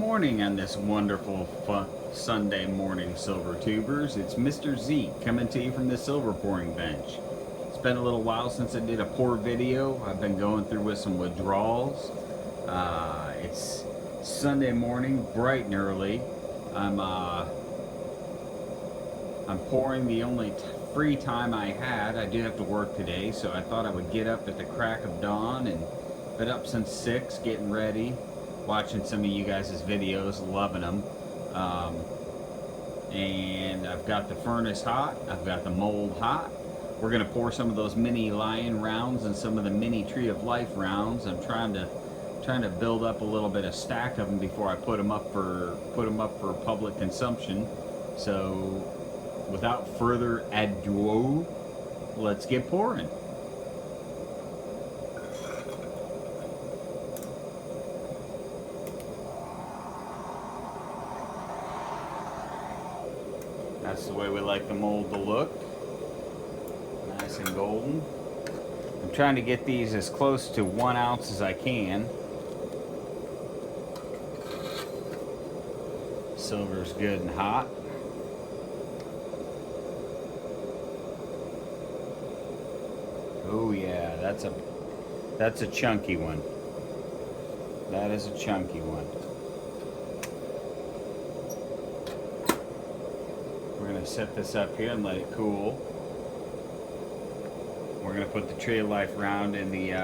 morning on this wonderful Sunday morning, Silver Tubers. It's Mr. Zeke coming to you from the silver pouring bench. It's been a little while since I did a pour video. I've been going through with some withdrawals. It's Sunday morning, bright and early. I'm pouring the only free time I had. I do have to work today, so I thought I would get up at the crack of dawn, and been up since 6 getting ready, watching some of you guys' videos, loving them. And I've got the furnace hot, I've got the mold hot. We're gonna pour some of those mini lion rounds and some of the mini tree of life rounds. I'm trying to build up a little bit of stack of them before I put them up for public consumption. So without further ado, let's get pouring. That's the way we like the mold to look. Nice and golden. I'm trying to get these as close to 1 ounce as I can. Silver's good and hot. Oh yeah, that's a chunky one. That is a chunky one. We're gonna set this up here and let it cool. We're gonna put the tree of life round in the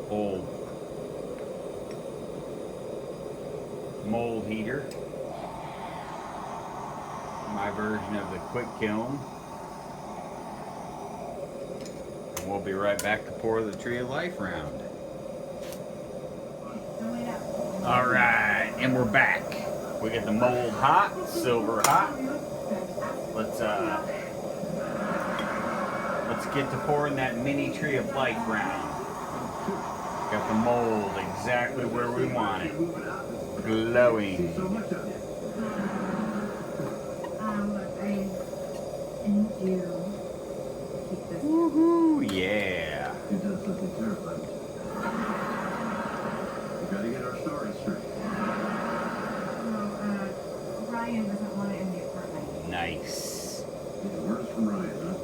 old mold heater. My version of the quick kiln. And we'll be right back to pour the tree of life round. Alright, and we're back. We get the mold hot, silver hot. Let's get to pouring that mini tree of life round. Got the mold exactly where we want it. Glowing. Woohoo, yeah. It does look terrifying. We gotta get our story straight. Ryan doesn't want it in the apartment. Nice. Get the words from Ryan, huh?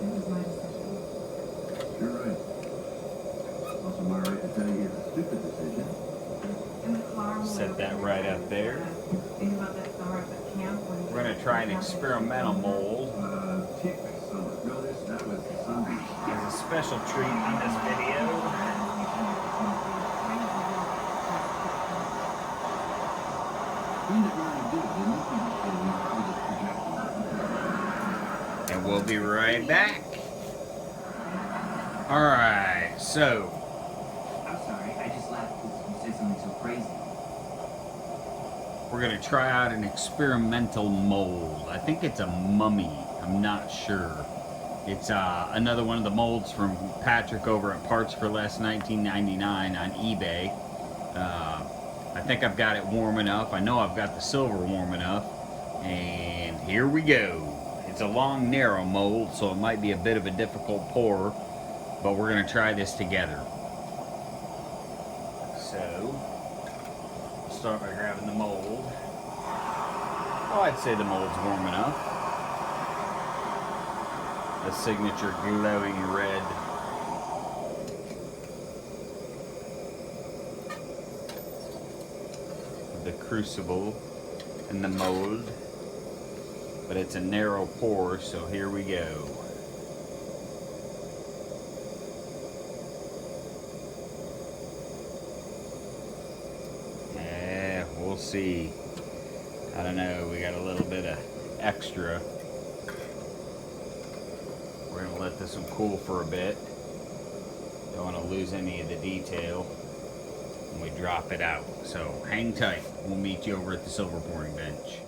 It was my decision. You're right. Also, am I right to tell you it's a stupid decision? In the car, Set that right up there. Think about that summer at camp when We're gonna try an experimental mold. Tick summer. No, that was the Sunday. As a special treat in this video. When did Ryan do it? Didn't he? He just projected. And we'll be right back. Alright, so I'm sorry, I just laughed because you said something so crazy. we're gonna try out an experimental mold. I think it's a mummy. I'm not sure. It's another one of the molds from Patrick over at Parts for Less 1999 on eBay. I think I've got it warm enough. I know I've got the silver warm enough. And here we go. It's a long, narrow mold, so it might be a bit of a difficult pour, but we're gonna try this together. So, start by grabbing the mold. Oh, I'd say the mold's warm enough. The signature glowing red. The crucible and the mold. But it's a narrow pour, so here we go. Yeah, we'll see. I don't know, we got a little bit of extra. We're gonna let this one cool for a bit. Don't want to lose any of the detail when we drop it out. So hang tight. We'll meet you over at the silver pouring bench.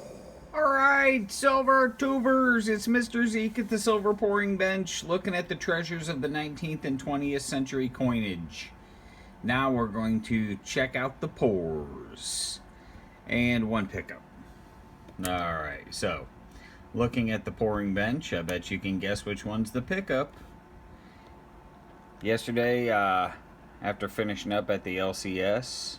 Alright, silver tubers, it's Mr. Zeke at the silver pouring bench, looking at the treasures of the 19th and 20th century coinage. Now we're going to check out the pours. And one pickup. Alright, so looking at the pouring bench, I bet you can guess which one's the pickup. Yesterday, after finishing up at the LCS,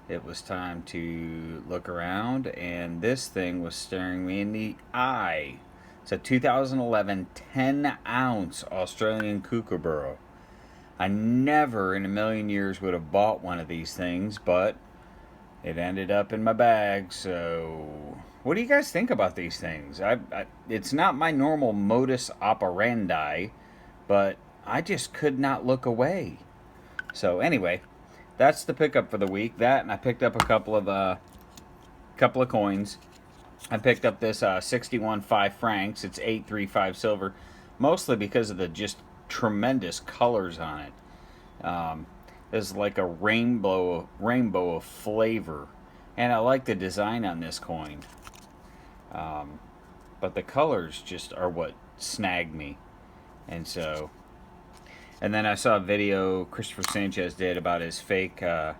it was time to look around, and this thing was staring me in the eye. It's a 2011 10-ounce Australian Kookaburra. I never in a million years would have bought one of these things, but it ended up in my bag. So what do you guys think about these things? It's not my normal modus operandi, but I just could not look away. So anyway, that's the pickup for the week. That, and I picked up a couple of coins. I picked up this 61 5 francs. It's 835 silver, mostly because of the just tremendous colors on it. There's like a rainbow of flavor, and I like the design on this coin. But the colors just are what snagged me, and so. And then I saw a video Christopher Sanchez did about his fake 5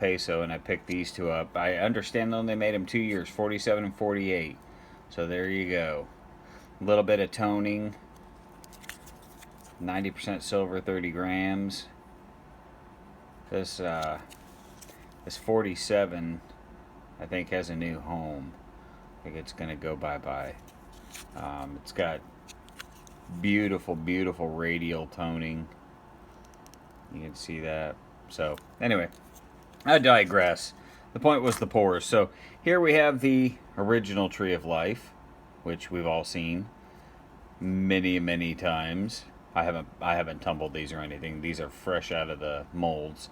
peso, and I picked these two up. I understand they only made them 2 years, 47 and 48. So there you go. A little bit of toning. 90% silver, 30 grams. This 47, I think, has a new home. I think it's gonna go bye-bye. It's got beautiful radial toning. You can see that. So anyway, I digress. The point was the pores. So here we have the original Tree of Life, which we've all seen many times. I haven't tumbled these or anything. These are fresh out of the molds.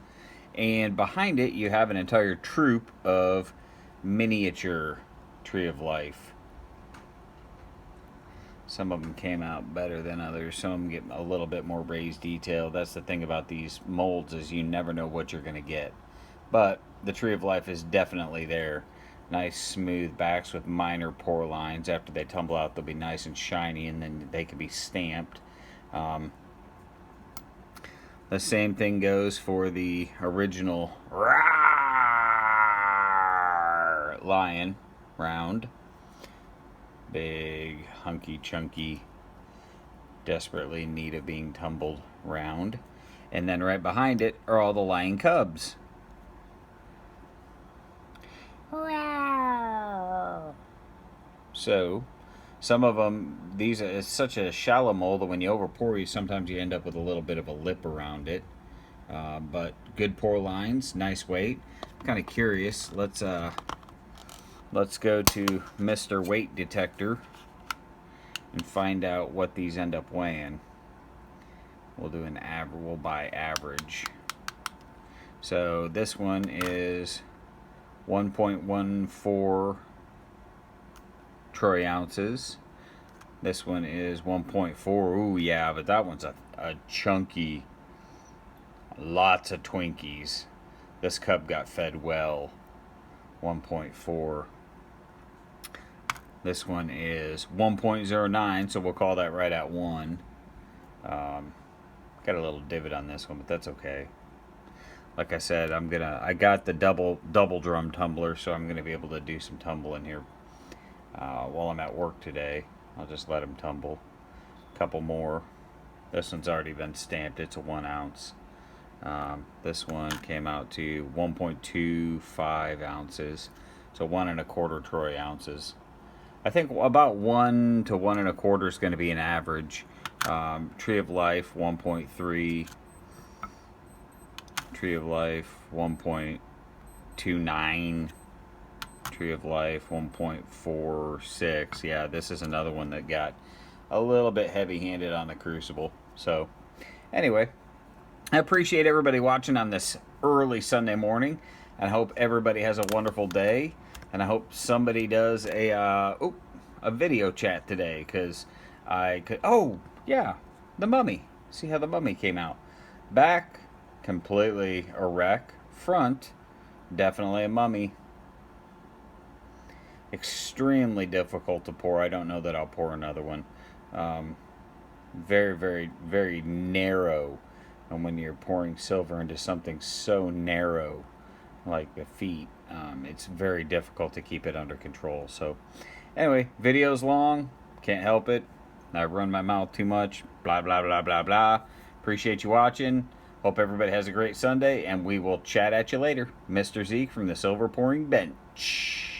And behind it you have an entire troop of miniature Tree of Life. Some of them came out better than others. Some of them get a little bit more raised detail. That's the thing about these molds, is you never know what you're going to get. But the Tree of Life is definitely there. Nice smooth backs with minor pore lines. After they tumble out, they'll be nice and shiny, and then they can be stamped. The same thing goes for the original lion, round. Big, hunky, chunky, desperately in need of being tumbled round. And then right behind it are all the lion cubs. So, some of them, it's such a shallow mold that when you over pour, sometimes you end up with a little bit of a lip around it. But good pore lines, nice weight. I'm kind of curious. Let's go to Mr. Weight Detector and find out what these end up weighing. We'll do an average. We'll buy average. So this one is 1.14 troy ounces. This one is 1.4. Ooh, yeah, but that one's a chunky. Lots of Twinkies. This cub got fed well. 1.4. This one is 1.09, so we'll call that right at 1. Got a little divot on this one, but that's okay. Like I said, I got the double drum tumbler, so I'm gonna be able to do some tumbling here while I'm at work today. I'll just let them tumble. A couple more. This one's already been stamped. It's a 1 ounce. This one came out to 1.25 ounces, so 1 1/4 troy ounces. I think about 1 to 1 1/4 is going to be an average. Tree of Life 1.3. Tree of Life 1.29. Tree of Life 1.46. Yeah, this is another one that got a little bit heavy-handed on the crucible. So, anyway, I appreciate everybody watching on this early Sunday morning, and I hope everybody has a wonderful day. And I hope somebody does a video chat today, because I could. Oh yeah, the mummy. See how the mummy came out. Back completely a wreck. Front definitely a mummy. Extremely difficult to pour. I don't know that I'll pour another one. Very narrow. And when you're pouring silver into something so narrow like the feet, it's very difficult to keep it under control. So anyway, video's long, can't help it. I run my mouth too much, blah blah blah blah blah. Appreciate you watching. Hope everybody has a great Sunday, and we will chat at you later. Mr. Zeke from the Silver Pouring Bench.